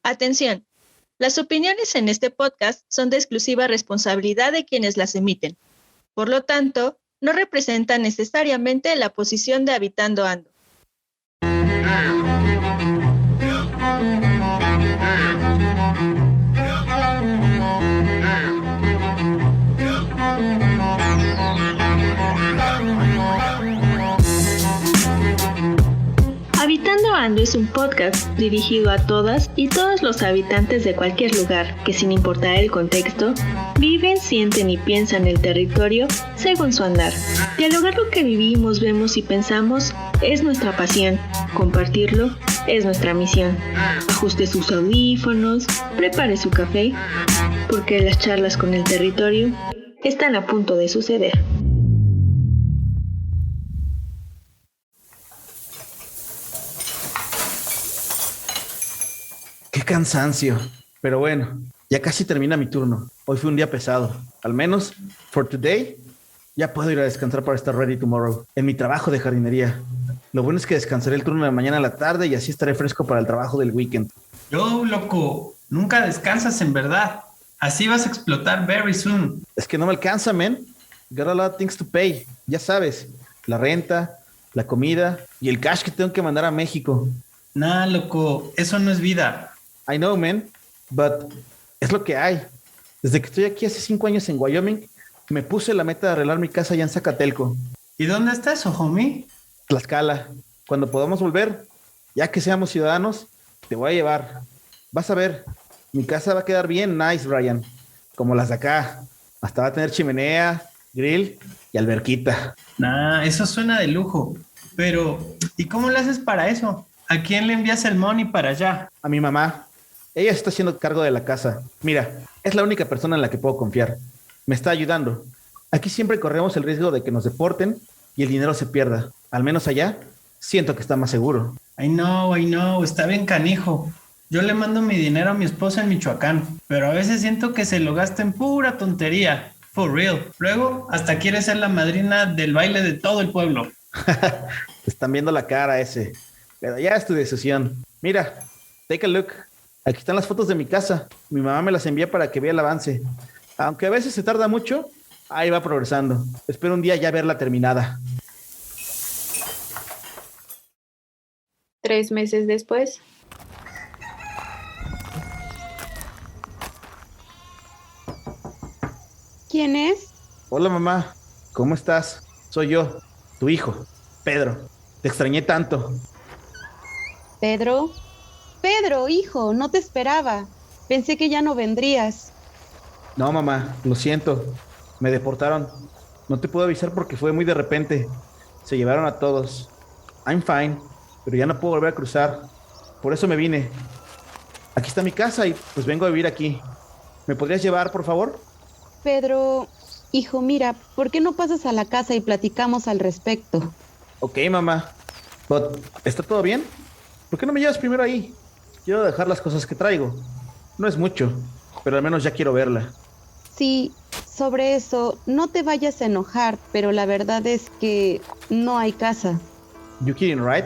Atención, las opiniones en este podcast son de exclusiva responsabilidad de quienes las emiten. Por lo tanto, no representan necesariamente la posición de Habitando Ando. Habitando Ando es un podcast dirigido a todas y todos los habitantes de cualquier lugar que, sin importar el contexto, viven, sienten y piensan el territorio según su andar. Dialogar lo que vivimos, vemos y pensamos es nuestra pasión. Compartirlo es nuestra misión. Ajuste sus audífonos, prepare su café, porque las charlas con el territorio están a punto de suceder. ¡Qué cansancio! Pero bueno, ya casi termina mi turno. Hoy fue un día pesado. Al menos, for today, ya puedo ir a descansar para estar ready tomorrow. En mi trabajo de jardinería. Lo bueno es que descansaré el turno de mañana a la tarde y así estaré fresco para el trabajo del weekend. Yo, loco, nunca descansas en verdad. Así vas a explotar very soon. Es que no me alcanza, man. Got a lot of things to pay. Ya sabes, la renta, la comida y el cash que tengo que mandar a México. Nah, loco, eso no es vida. I know, man, but es lo que hay. Desde que estoy aquí hace 5 años en Wyoming, me puse la meta de arreglar mi casa allá en Zacatelco. ¿Y dónde está eso, homie? Tlaxcala. Cuando podamos volver, ya que seamos ciudadanos, te voy a llevar. Vas a ver, mi casa va a quedar bien nice, Ryan. Como las de acá. Hasta va a tener chimenea, grill y alberquita. Nah, eso suena de lujo. Pero, ¿y cómo lo haces para eso? ¿A quién le envías el money para allá? A mi mamá. Ella está haciendo cargo de la casa. Mira, es la única persona en la que puedo confiar. Me está ayudando. Aquí siempre corremos el riesgo de que nos deporten y el dinero se pierda. Al menos allá, siento que está más seguro. I know, está bien canijo. Yo le mando mi dinero a mi esposa en Michoacán, pero a veces siento que se lo gasta en pura tontería. For real. Luego, hasta quiere ser la madrina del baile de todo el pueblo. Te están viendo la cara ese. Pero ya es tu decisión. Mira, take a look. Aquí están las fotos de mi casa. Mi mamá me las envía para que vea el avance. Aunque a veces se tarda mucho, ahí va progresando. Espero un día ya verla terminada. 3 meses después. ¿Quién es? Hola, mamá. ¿Cómo estás? Soy yo, tu hijo, Pedro. Te extrañé tanto. ¿Pedro? Pedro, hijo, no te esperaba. Pensé que ya no vendrías. No, mamá, lo siento. Me deportaron. No te puedo avisar porque fue muy de repente. Se llevaron a todos. I'm fine, pero ya no puedo volver a cruzar. Por eso me vine. Aquí está mi casa y pues vengo a vivir aquí. ¿Me podrías llevar, por favor? Pedro, hijo, mira, ¿por qué no pasas a la casa y platicamos al respecto? Ok, mamá. But, ¿está todo bien? ¿Por qué no me llevas primero ahí? Quiero dejar las cosas que traigo. No es mucho, pero al menos ya quiero verla. Sí, sobre eso, no te vayas a enojar, pero la verdad es que no hay casa. You kidding, right?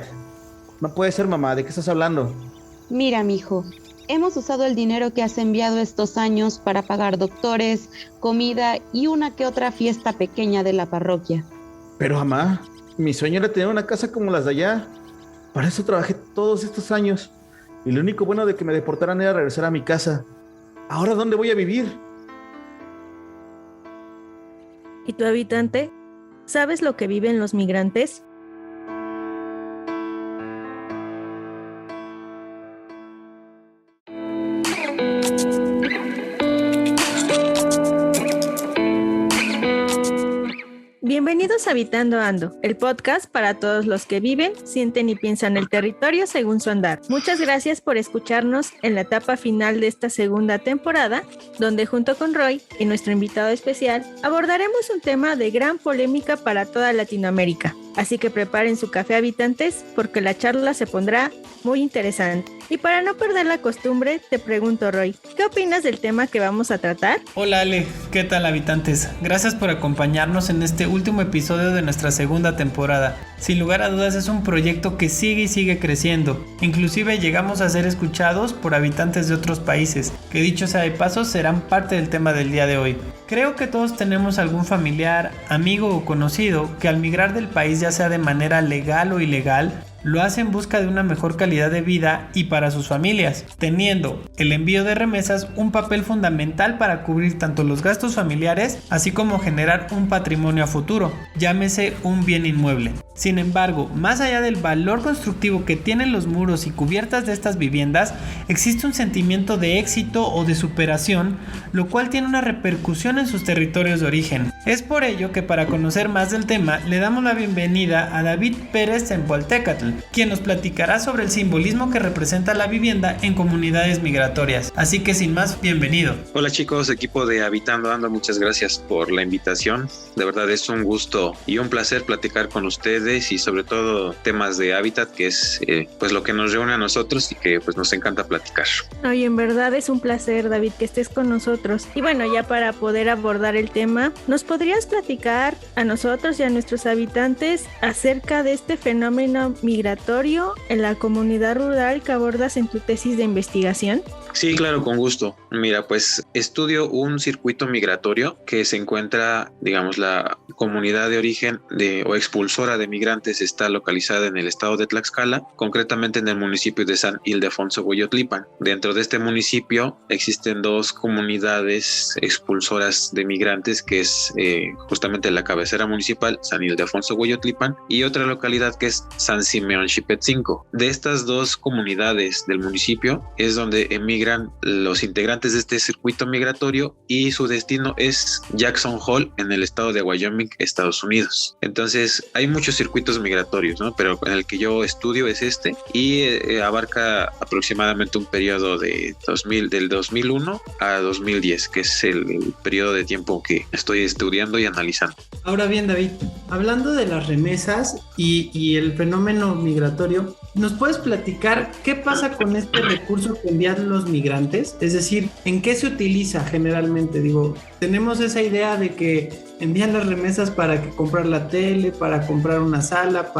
No puede ser, mamá. ¿De qué estás hablando? Mira, mijo, hemos usado el dinero que has enviado estos años para pagar doctores, comida y una que otra fiesta pequeña de la parroquia. Pero, mamá, mi sueño era tener una casa como las de allá. Para eso trabajé todos estos años. Y lo único bueno de que me deportaran era regresar a mi casa. ¿Ahora dónde voy a vivir? ¿Y tu habitante? ¿Sabes lo que viven los migrantes? Bienvenidos a Habitando Ando, el podcast para todos los que viven, sienten y piensan el territorio según su andar. Muchas gracias por escucharnos en la etapa final de esta segunda temporada, donde junto con Roy y nuestro invitado especial abordaremos un tema de gran polémica para toda Latinoamérica. Así que preparen su café, habitantes, porque la charla se pondrá muy interesante. Y para no perder la costumbre, te pregunto, Roy, ¿qué opinas del tema que vamos a tratar? Hola Ale, ¿qué tal habitantes? Gracias por acompañarnos en este último episodio de nuestra segunda temporada. Sin lugar a dudas es un proyecto que sigue y sigue creciendo. Inclusive llegamos a ser escuchados por habitantes de otros países, que dicho sea de paso serán parte del tema del día de hoy. Creo que todos tenemos algún familiar, amigo o conocido que al migrar del país, ya sea de manera legal o ilegal, lo hace en busca de una mejor calidad de vida y para sus familias, teniendo el envío de remesas un papel fundamental para cubrir tanto los gastos familiares, así como generar un patrimonio a futuro, llámese un bien inmueble. Sin embargo, más allá del valor constructivo que tienen los muros y cubiertas de estas viviendas, existe un sentimiento de éxito o de superación, lo cual tiene una repercusión en sus territorios de origen. Es por ello que para conocer más del tema, le damos la bienvenida a David Pérez Zempoaltécatl, quien nos platicará sobre el simbolismo que representa la vivienda en comunidades migratorias. Así que sin más, bienvenido. Hola chicos, equipo de Habitando Ando, muchas gracias por la invitación. De verdad es un gusto y un placer platicar con ustedes y sobre todo temas de hábitat, que es pues lo que nos reúne a nosotros y que pues nos encanta platicar. Ay, en verdad es un placer, David, que estés con nosotros. Y bueno, ya para poder abordar el tema, ¿nos podrías platicar a nosotros y a nuestros habitantes acerca de este fenómeno migratorio en la comunidad rural que abordas en tu tesis de investigación? Sí, claro, con gusto. Mira, pues estudio un circuito migratorio que se encuentra, digamos, la comunidad de origen o expulsora de migrantes está localizada en el estado de Tlaxcala, concretamente en el municipio de San Ildefonso Hueyotlipan. Dentro de este municipio existen dos comunidades expulsoras de migrantes, que es justamente la cabecera municipal, San Ildefonso Hueyotlipan, y otra localidad que es San Simeón Xipetzinco. De estas dos comunidades del municipio es donde emigran los integrantes de este circuito migratorio y su destino es Jackson Hole en el estado de Wyoming, Estados Unidos. Entonces hay muchos circuitos migratorios, ¿no? Pero en el que yo estudio es este y abarca aproximadamente un periodo del 2001 a 2010, que es el periodo de tiempo que estoy estudiando y analizando. Ahora bien, David, hablando de las remesas y el fenómeno migratorio, ¿nos puedes platicar qué pasa con este recurso que envían los migrantes? Es decir, ¿en qué se utiliza generalmente? Digo, tenemos esa idea de que envían las remesas para comprar la tele, para comprar una sala,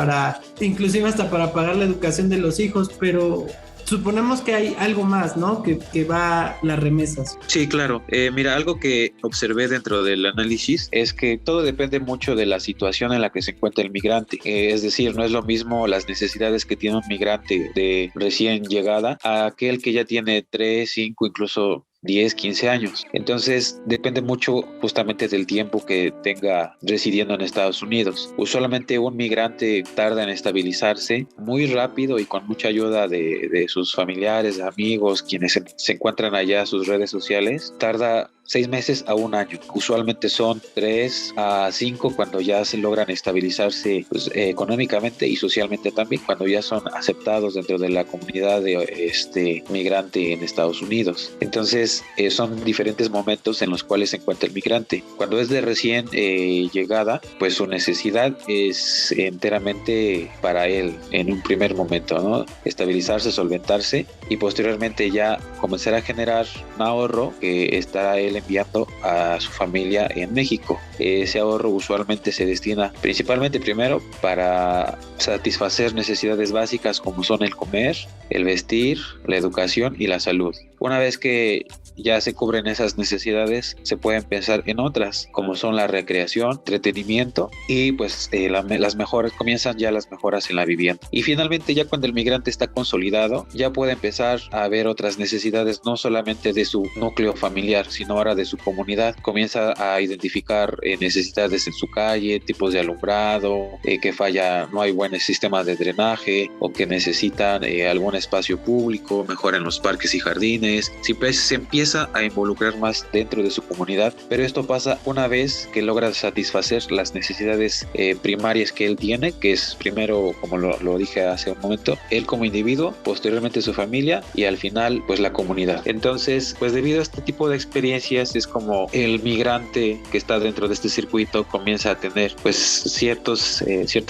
inclusive hasta para pagar la educación de los hijos, pero suponemos que hay algo más, ¿no? Que va las remesas. Sí, claro. Mira, algo que observé dentro del análisis es que todo depende mucho de la situación en la que se encuentra el migrante. Es decir, no es lo mismo las necesidades que tiene un migrante de recién llegada a aquel que ya tiene 3, 5, incluso 10, 15 años. Entonces depende mucho justamente del tiempo que tenga residiendo en Estados Unidos. Usualmente un migrante tarda en estabilizarse muy rápido y con mucha ayuda de sus familiares, amigos, quienes se encuentran allá en sus redes sociales, tarda 6 meses a 1 año. Usualmente son 3 a 5 cuando ya se logran estabilizarse pues, económicamente y socialmente también, cuando ya son aceptados dentro de la comunidad de migrante en Estados Unidos. Entonces son diferentes momentos en los cuales se encuentra el migrante. Cuando es de recién llegada, pues su necesidad es enteramente para él en un primer momento, ¿no? Estabilizarse, solventarse y posteriormente ya comenzar a generar un ahorro que estará él enviando a su familia en México. Ese ahorro usualmente se destina principalmente primero para satisfacer necesidades básicas como son el comer, el vestir, la educación y la salud. Una vez que ya se cubren esas necesidades, se pueden pensar en otras, como son la recreación, entretenimiento y pues comienzan ya las mejoras en la vivienda. Y finalmente ya cuando el migrante está consolidado, ya puede empezar a ver otras necesidades, no solamente de su núcleo familiar, sino ahora de su comunidad. Comienza a identificar necesidades en su calle, tipos de alumbrado, que falla, no hay buenos sistemas de drenaje o que necesitan algún espacio público, mejora en los parques y jardines. Siempre se empieza a involucrar más dentro de su comunidad, pero esto pasa una vez que logra satisfacer las necesidades primarias que él tiene, que es primero, como lo dije hace un momento, él como individuo, posteriormente su familia y al final pues la comunidad. Entonces, pues debido a este tipo de experiencias es como el migrante que está dentro de este circuito comienza a tener pues ciertas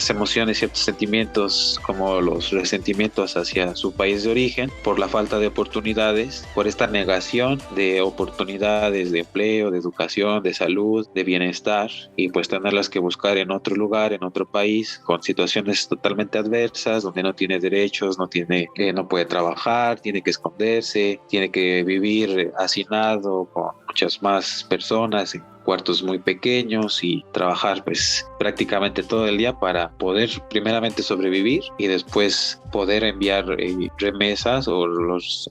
emociones, ciertos sentimientos como los resentimientos hacia su país de origen por la falta de oportunidades, por esta negación de oportunidades de empleo, de educación, de salud, de bienestar, y pues tenerlas que buscar en otro lugar, en otro país, con situaciones totalmente adversas, donde no tiene derechos, no puede trabajar, tiene que esconderse, tiene que vivir hacinado con muchas más personas en cuartos muy pequeños y trabajar pues prácticamente todo el día para poder primeramente sobrevivir y después poder enviar remesas o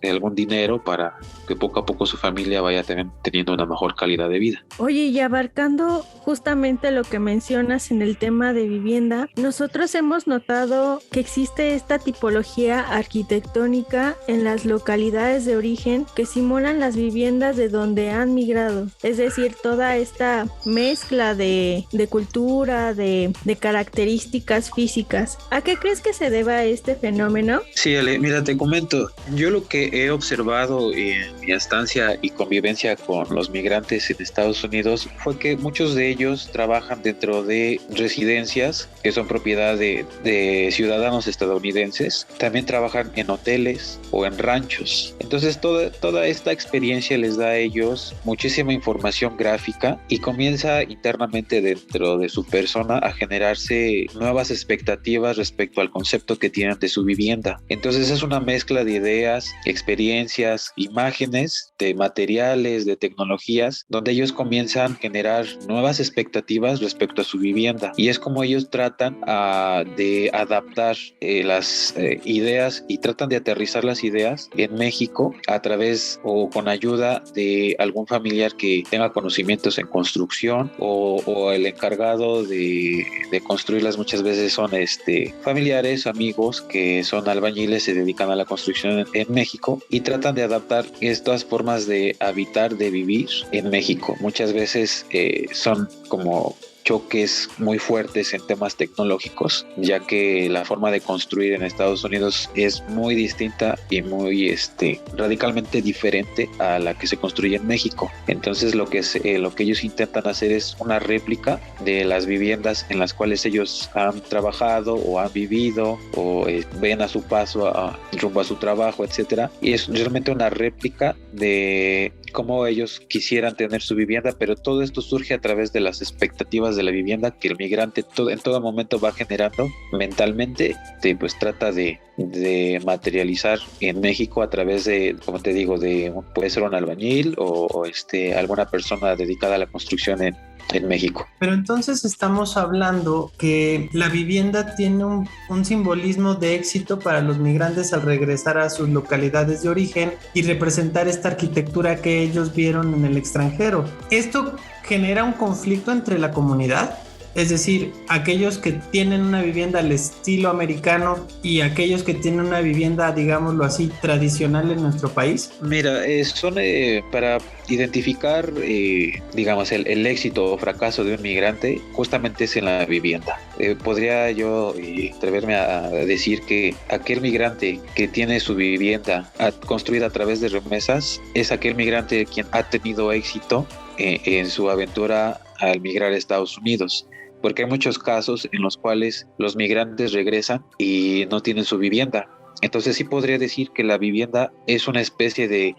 algún dinero para que poco a poco su familia vaya teniendo una mejor calidad de vida. Oye, y abarcando justamente lo que mencionas en el tema de vivienda, nosotros hemos notado que existe esta tipología arquitectónica en las localidades de origen que simulan las viviendas de donde han migrado, es decir, toda esta mezcla de cultura, de características físicas. ¿A qué crees que se deba este fenómeno? Sí, Ale, mira, te comento. Yo lo que he observado en mi estancia y convivencia con los migrantes en Estados Unidos fue que muchos de ellos trabajan dentro de residencias que son propiedad de ciudadanos estadounidenses. También trabajan en hoteles o en ranchos. Entonces toda esta experiencia les da a ellos muchísima información gráfica y comienza internamente dentro de su persona a generarse nuevas expectativas respecto al concepto que tienen de su vivienda. Entonces es una mezcla de ideas, experiencias, imágenes, de materiales, de tecnologías, donde ellos comienzan a generar nuevas expectativas respecto a su vivienda, y es como ellos tratan de adaptar las ideas y tratan de aterrizar las ideas en México a través o con ayuda de algún familiar que tenga conocimientos en construcción o el encargado de construirlas. Muchas veces son familiares, amigos que son albañiles, se dedican a la construcción en México y tratan de adaptar estas formas de habitar, de vivir en México. Muchas veces son como choques muy fuertes en temas tecnológicos, ya que la forma de construir en Estados Unidos es muy distinta y muy radicalmente diferente a la que se construye en México. Entonces lo que ellos intentan hacer es una réplica de las viviendas en las cuales ellos han trabajado o han vivido o ven a su paso rumbo a su trabajo, etcétera, y es realmente una réplica de cómo ellos quisieran tener su vivienda, pero todo esto surge a través de las expectativas de la vivienda que el migrante en todo momento va generando mentalmente, pues trata de materializar en México a través de, como te digo, puede ser un albañil o alguna persona dedicada a la construcción en México. Pero entonces estamos hablando que la vivienda tiene un simbolismo de éxito para los migrantes al regresar a sus localidades de origen y representar esta arquitectura que ellos vieron en el extranjero. ¿Esto genera un conflicto entre la comunidad? Es decir, aquellos que tienen una vivienda al estilo americano y aquellos que tienen una vivienda, digámoslo así, tradicional en nuestro país. Mira, son para identificar, digamos, el éxito o fracaso de un migrante, justamente es en la vivienda. Podría yo atreverme a decir que aquel migrante que tiene su vivienda construida a través de remesas es aquel migrante quien ha tenido éxito en su aventura al migrar a Estados Unidos. Porque hay muchos casos en los cuales los migrantes regresan y no tienen su vivienda. Entonces sí podría decir que la vivienda es una especie de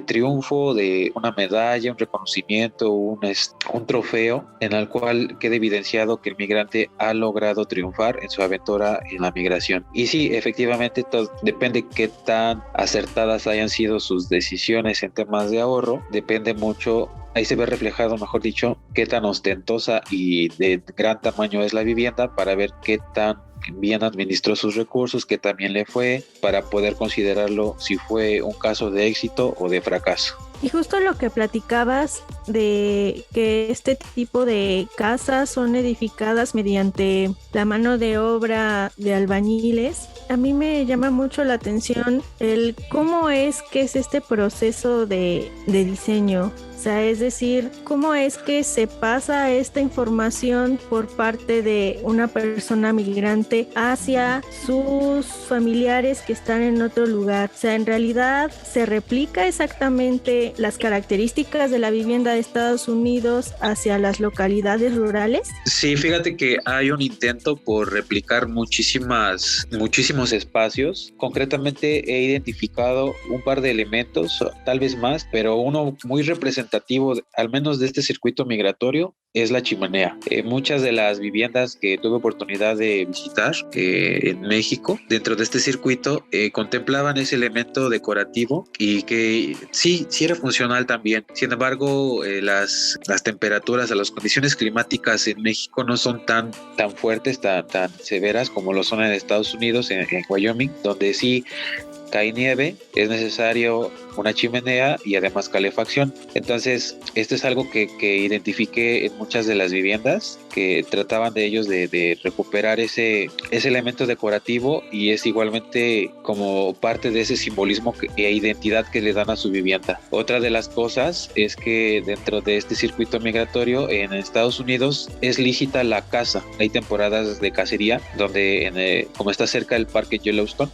triunfo, de una medalla, un reconocimiento, un trofeo en el cual queda evidenciado que el migrante ha logrado triunfar en su aventura en la migración. Y sí, efectivamente, todo depende qué tan acertadas hayan sido sus decisiones en temas de ahorro, depende mucho. Ahí se ve reflejado, mejor dicho, qué tan ostentosa y de gran tamaño es la vivienda para ver qué tan bien administró sus recursos, qué tan bien le fue, para poder considerarlo si fue un caso de éxito o de fracaso. Y justo lo que platicabas de que este tipo de casas son edificadas mediante la mano de obra de albañiles, a mí me llama mucho la atención el cómo es que es este proceso de diseño. O sea, es decir, cómo es que se pasa esta información por parte de una persona migrante hacia sus familiares que están en otro lugar. O sea, en realidad se replica exactamente de las características de la vivienda de Estados Unidos hacia las localidades rurales? Sí, fíjate que hay un intento por replicar muchísimos espacios. Concretamente he identificado un par de elementos, tal vez más, pero uno muy representativo, al menos de este circuito migratorio, es la chimenea. Muchas de las viviendas que tuve oportunidad de visitar en México, dentro de este circuito, contemplaban ese elemento decorativo y que sí era funcional también. Sin embargo, las temperaturas, las condiciones climáticas en México no son tan fuertes, tan severas como lo son en Estados Unidos, en Wyoming, donde sí cae nieve, es necesario una chimenea y además calefacción. Entonces, esto es algo que identifiqué en muchas de las viviendas, que trataban de ellos de recuperar ese elemento decorativo, y es igualmente como parte de ese simbolismo e identidad que le dan a su vivienda. Otra de las cosas es que dentro de este circuito migratorio en Estados Unidos es lícita la caza. Hay temporadas de cacería donde, como está cerca del parque Yellowstone,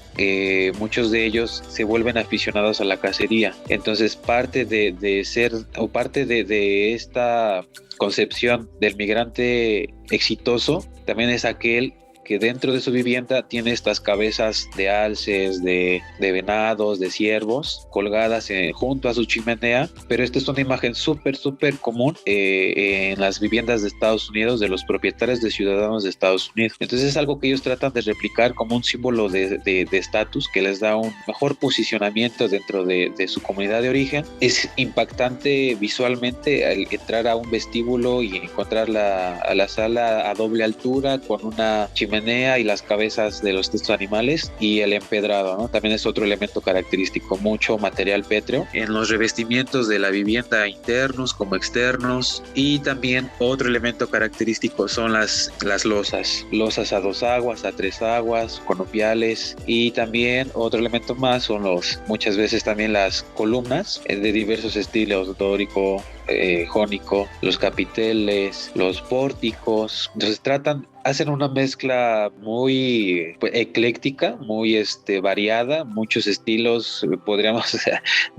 muchos de ellos se vuelven aficionados a la cacería. Entonces, parte de esta concepción del migrante exitoso también es aquel que dentro de su vivienda tiene estas cabezas de alces, de venados, de ciervos colgadas junto a su chimenea, pero esta es una imagen súper común en las viviendas de Estados Unidos, de los propietarios de ciudadanos de Estados Unidos. Entonces es algo que ellos tratan de replicar como un símbolo de estatus que les da un mejor posicionamiento dentro de su comunidad de origen. Es impactante visualmente al entrar a un vestíbulo y encontrar a la sala a doble altura con una chimenea y las cabezas de estos animales, y el empedrado, ¿no? También es otro elemento característico, mucho material pétreo en los revestimientos de la vivienda, internos como externos. Y también otro elemento característico son las losas a 2 aguas, a 3 aguas, conopiales. Y también otro elemento más son muchas veces también las columnas de diversos estilos, dórico, jónico, los capiteles, los pórticos. Entonces hacen una mezcla muy ecléctica, muy variada, muchos estilos, podríamos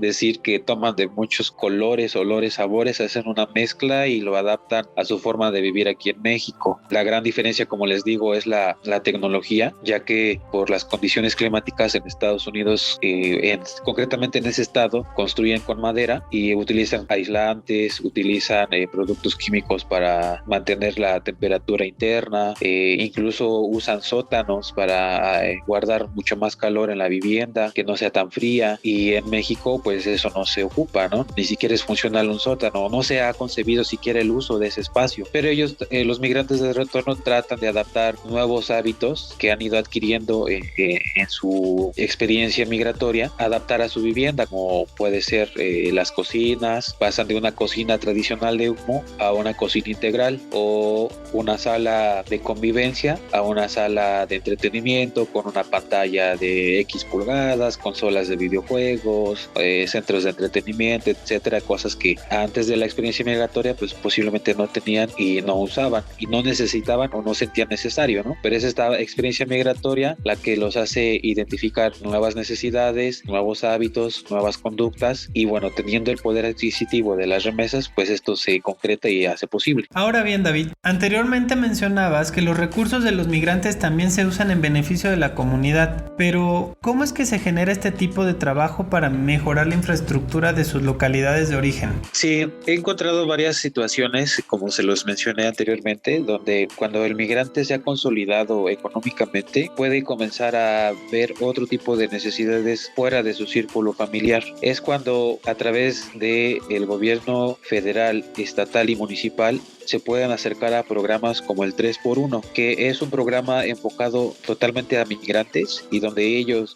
decir que toman de muchos colores, olores, sabores, hacen una mezcla y lo adaptan a su forma de vivir aquí en México. La gran diferencia, como les digo, es la tecnología, ya que por las condiciones climáticas en Estados Unidos, concretamente en ese estado, construyen con madera y utilizan aislantes, utilizan productos químicos para mantener la temperatura interna. Incluso usan sótanos para guardar mucho más calor en la vivienda, que no sea tan fría, y en México pues eso no se ocupa, ¿no? Ni siquiera es funcional un sótano, no se ha concebido siquiera el uso de ese espacio, pero ellos, los migrantes de retorno, tratan de adaptar nuevos hábitos que han ido adquiriendo en su experiencia migratoria, adaptar a su vivienda, como puede ser las cocinas. Pasan de una cocina tradicional de humo a una cocina integral, o una sala de convivencia a una sala de entretenimiento con una pantalla de X pulgadas, consolas de videojuegos, centros de entretenimiento, etcétera, cosas que antes de la experiencia migratoria pues posiblemente no tenían y no usaban y no necesitaban o no sentían necesario, ¿no? Pero es esta experiencia migratoria la que los hace identificar nuevas necesidades, nuevos hábitos, nuevas conductas, y bueno, teniendo el poder adquisitivo de las remesas, pues esto se concreta y hace posible. Ahora bien, David, anteriormente mencionabas que los recursos de los migrantes también se usan en beneficio de la comunidad, pero ¿cómo es que se genera este tipo de trabajo para mejorar la infraestructura de sus localidades de origen? Sí, he encontrado varias situaciones, como se los mencioné anteriormente, donde cuando el migrante se ha consolidado económicamente, puede comenzar a ver otro tipo de necesidades fuera de su círculo familiar. Es cuando a través del gobierno federal, estatal y municipal se pueden acercar a programas como el 3x1, que es un programa enfocado totalmente a migrantes, y donde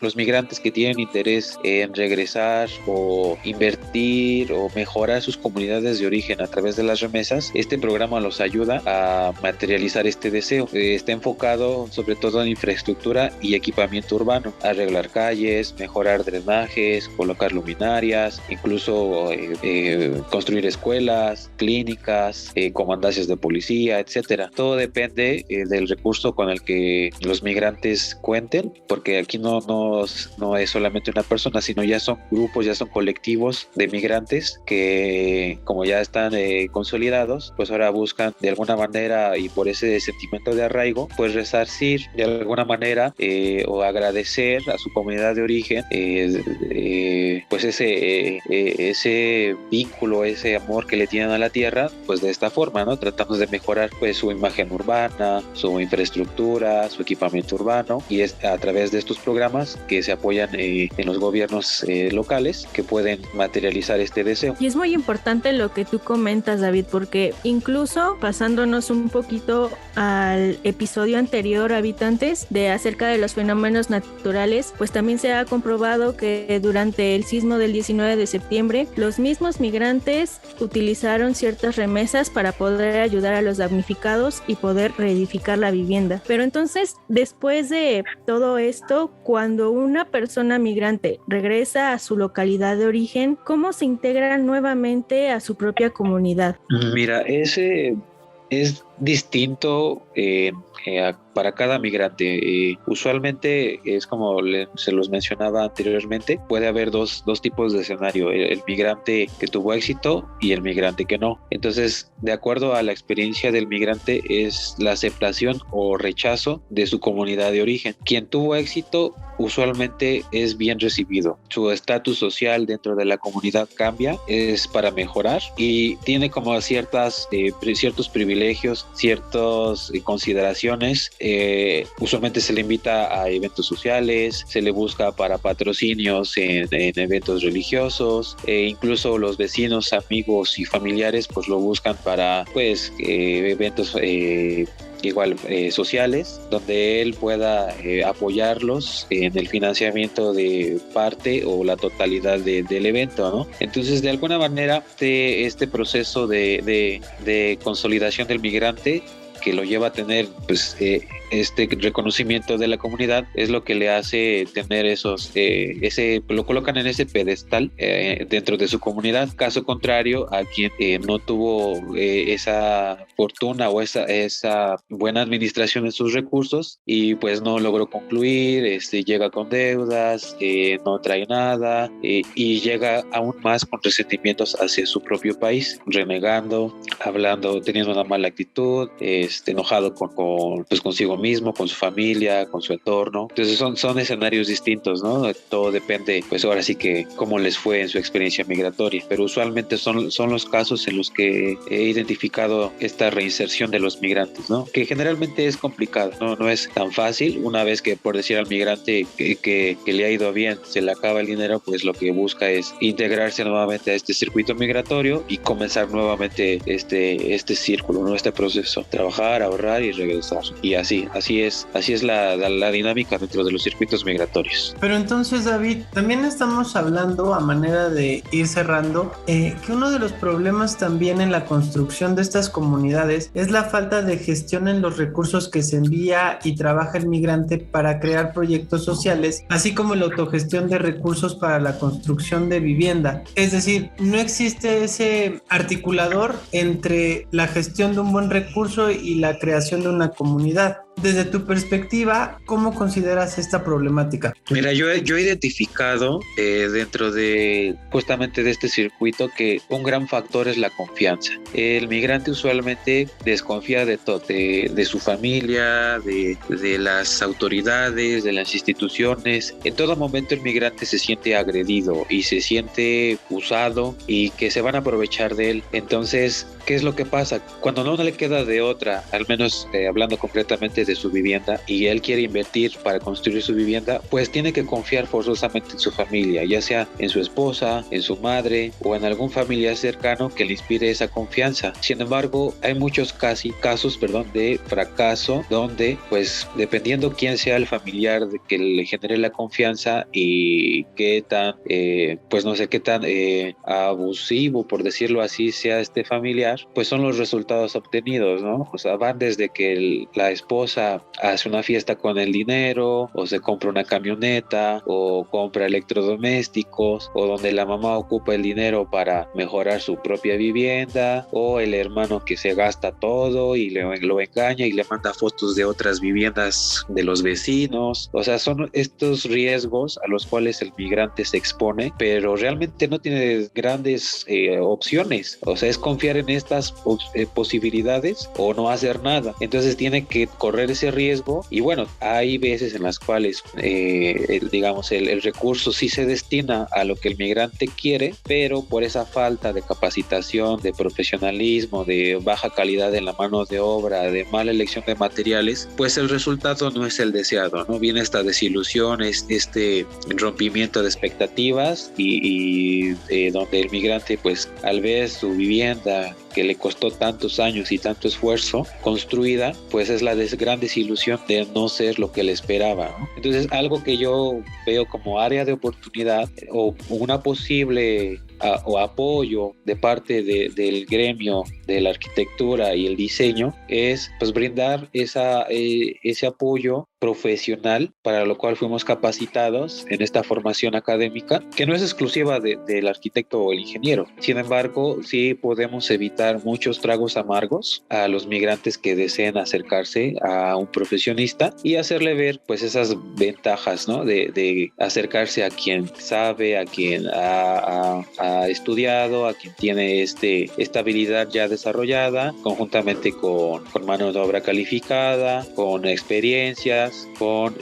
los migrantes que tienen interés en regresar o invertir o mejorar sus comunidades de origen a través de las remesas, este programa los ayuda a materializar este deseo. Está enfocado sobre todo en infraestructura y equipamiento urbano, arreglar calles, mejorar drenajes, colocar luminarias, incluso construir escuelas, clínicas, comandancias de policía, etcétera. Todo depende del recurso con el que los migrantes cuenten, porque aquí no es solamente una persona, sino ya son grupos, ya son colectivos de migrantes que, como ya están consolidados, pues ahora buscan de alguna manera, y por ese sentimiento de arraigo, pues resarcir de alguna manera o agradecer a su comunidad de origen pues ese vínculo, ese amor que le tienen a la tierra, pues de esta forma, ¿no? Tratando de mejorar pues su imagen urbana, su infraestructura, su equipamiento urbano, y es a través de estos programas que se apoyan en los gobiernos locales que pueden materializar este deseo. Y es muy importante lo que tú comentas, David, porque incluso pasándonos un poquito al episodio anterior, habitantes, de acerca de los fenómenos naturales, pues también se ha comprobado que durante el sismo del 19 de septiembre, los mismos migrantes utilizaron ciertas remesas para poder ayudar a los damnificados y poder reedificar la vivienda. Pero entonces, después de todo esto, cuando una persona migrante regresa a su localidad de origen, ¿cómo se integra nuevamente a su propia comunidad? Mira, ese es distinto para cada migrante. Usualmente es como se los mencionaba anteriormente, puede haber dos tipos de escenario, el migrante que tuvo éxito y el migrante que no. Entonces, de acuerdo a la experiencia del migrante, es la aceptación o rechazo de su comunidad de origen. Quien tuvo éxito usualmente es bien recibido. Su estatus social dentro de la comunidad cambia, es para mejorar, y tiene como ciertos privilegios, ciertas consideraciones. Usualmente se le invita a eventos sociales, se le busca para patrocinios en eventos religiosos, incluso los vecinos, amigos y familiares pues lo buscan para pues eventos sociales, donde él pueda apoyarlos en el financiamiento de parte o la totalidad del evento, ¿no? Entonces, de alguna manera, este proceso de consolidación del migrante, que lo lleva a tener pues este reconocimiento de la comunidad, es lo que le hace tener lo colocan en ese pedestal dentro de su comunidad. Caso contrario a quien no tuvo esa fortuna o esa buena administración de sus recursos y pues no logró concluir, llega con deudas, no trae nada, y llega aún más con resentimientos hacia su propio país, renegando, hablando, teniendo una mala actitud, enojado pues consigo mismo, con su familia, con su entorno. Entonces son escenarios distintos, ¿no? Todo depende, pues ahora sí que cómo les fue en su experiencia migratoria, pero usualmente son los casos en los que he identificado esta reinserción de los migrantes, ¿no? Que generalmente es complicado, no es tan fácil. Una vez que, por decir al migrante que le ha ido bien, se le acaba el dinero, pues lo que busca es integrarse nuevamente a este circuito migratorio y comenzar nuevamente este círculo, ¿no? Este proceso, trabajar, ahorrar y regresar, y así es la dinámica dentro de los circuitos migratorios. Pero entonces, David, también estamos hablando, a manera de ir cerrando, que uno de los problemas también en la construcción de estas comunidades es la falta de gestión en los recursos que se envía y trabaja el migrante para crear proyectos sociales, así como la autogestión de recursos para la construcción de vivienda. Es decir, no existe ese articulador entre la gestión de un buen recurso y la creación de una comunidad. Desde tu perspectiva, ¿cómo consideras esta problemática? Mira, yo he identificado dentro de justamente de este circuito que un gran factor es la confianza. El migrante usualmente desconfía de todo, de su familia, de las autoridades, de las instituciones. En todo momento el migrante se siente agredido y se siente usado y que se van a aprovechar de él. Entonces, ¿qué es lo que pasa? Cuando no le queda de otra, al menos hablando concretamente de su vivienda, y él quiere invertir para construir su vivienda, pues tiene que confiar forzosamente en su familia, ya sea en su esposa, en su madre o en algún familiar cercano que le inspire esa confianza. Sin embargo, hay muchos casos de fracaso, donde pues dependiendo quién sea el familiar que le genere la confianza y qué tan pues no sé qué tan abusivo, por decirlo así, sea este familiar, pues son los resultados obtenidos, ¿no? O sea, van desde que la esposa esposa hace una fiesta con el dinero, o se compra una camioneta, o compra electrodomésticos, o donde la mamá ocupa el dinero para mejorar su propia vivienda, o el hermano que se gasta todo y lo engaña y le manda fotos de otras viviendas de los vecinos. O sea, son estos riesgos a los cuales el migrante se expone, pero realmente no tiene grandes opciones. O sea, es confiar en estas posibilidades o no hacer nada. Entonces tiene que correr ese riesgo, y bueno, hay veces en las cuales el recurso sí se destina a lo que el migrante quiere, pero por esa falta de capacitación, de profesionalismo, de baja calidad en la mano de obra, de mala elección de materiales, pues el resultado no es el deseado, ¿no? Viene esta desilusión, este rompimiento de expectativas y donde el migrante, pues al ver su vivienda que le costó tantos años y tanto esfuerzo construida, pues es la gran desilusión de no ser lo que le esperaba, ¿no? Entonces, algo que yo veo como área de oportunidad o una posible o apoyo de parte del gremio de la arquitectura y el diseño es pues brindar ese apoyo profesional, para lo cual fuimos capacitados en esta formación académica, que no es exclusiva del arquitecto o el ingeniero. Sin embargo, sí podemos evitar muchos tragos amargos a los migrantes que deseen acercarse a un profesionista y hacerle ver pues esas ventajas, ¿no? de acercarse a quien sabe, a quien ha estudiado, a quien tiene esta habilidad ya desarrollada, conjuntamente con mano de obra calificada, con experiencias, con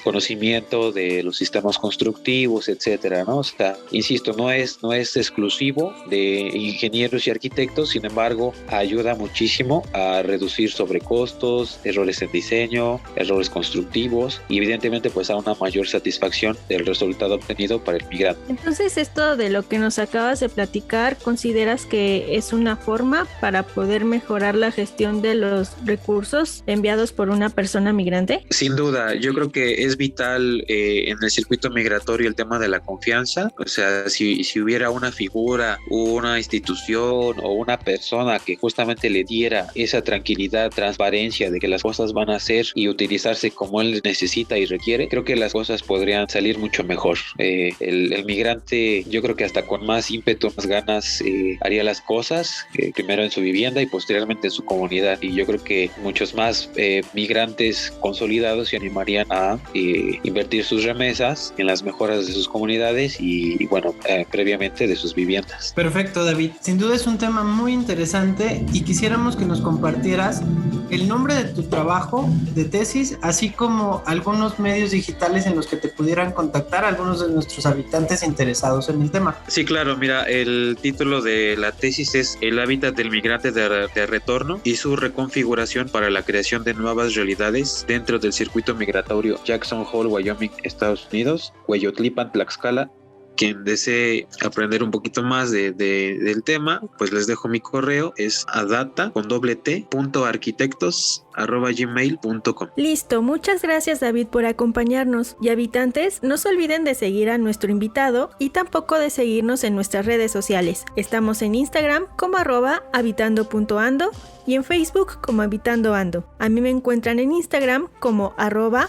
conocimiento de los sistemas constructivos, etcétera, ¿no? O sea, insisto, no es exclusivo de ingenieros y arquitectos, sin embargo, ayuda muchísimo a reducir sobrecostos, errores en diseño, errores constructivos y evidentemente pues a una mayor satisfacción del resultado obtenido para el migrante. Entonces, esto de lo que nos acabas de platicar, ¿consideras que es una forma para poder mejorar la gestión de los recursos enviados por una persona migrante? Sin duda, yo creo que es vital en el circuito migratorio el tema de la confianza. O sea, si hubiera una figura, una institución o una persona que justamente le diera esa tranquilidad, transparencia de que las cosas van a ser y utilizarse como él necesita y requiere, creo que las cosas podrían salir mucho mejor. El migrante, yo creo que hasta con más ímpetu, más ganas, haría las cosas, primero en su vivienda y posteriormente en su comunidad. Y yo creo que muchos más migrantes consolidados se animarían a invertir sus remesas en las mejoras de sus comunidades y bueno, previamente de sus viviendas. Perfecto, David. Sin duda es un tema muy interesante y quisiéramos que nos compartieras el nombre de tu trabajo de tesis, así como algunos medios digitales en los que te pudieran contactar algunos de nuestros habitantes interesados en el tema. Sí, claro. Mira, el título de la tesis es El hábitat del migrante de retorno y su reconfiguración para la creación de nuevas realidades dentro del circuito migratorio Jackson Hole, Wyoming, Estados Unidos, Hueyotlipan, Tlaxcala. Quien desee aprender un poquito más del tema, pues les dejo mi correo, es adata.arquitectos@gmail.com. Listo, muchas gracias David por acompañarnos. Y habitantes, no se olviden de seguir a nuestro invitado y tampoco de seguirnos en nuestras redes sociales. Estamos en Instagram como @habitando.ando y en Facebook como HabitandoAndo. A mí me encuentran en Instagram como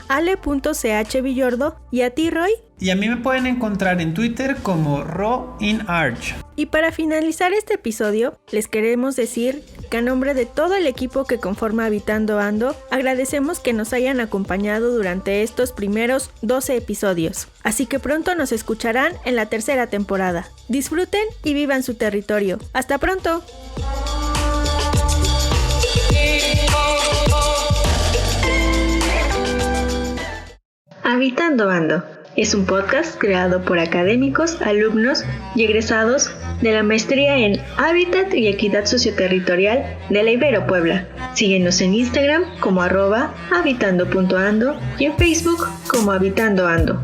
@ale.chvillordo. ¿Y a ti, Roy? Y a mí me pueden encontrar en Twitter como RoInArch. Y para finalizar este episodio, les queremos decir que a nombre de todo el equipo que conforma Habitando Ando, agradecemos que nos hayan acompañado durante estos primeros 12 episodios. Así que pronto nos escucharán en la tercera temporada. Disfruten y vivan su territorio. ¡Hasta pronto! Habitando Ando es un podcast creado por académicos, alumnos y egresados de la maestría en Hábitat y Equidad Socioterritorial de la Ibero Puebla. Síguenos en Instagram como @habitando.ando y en Facebook como Habitando Ando.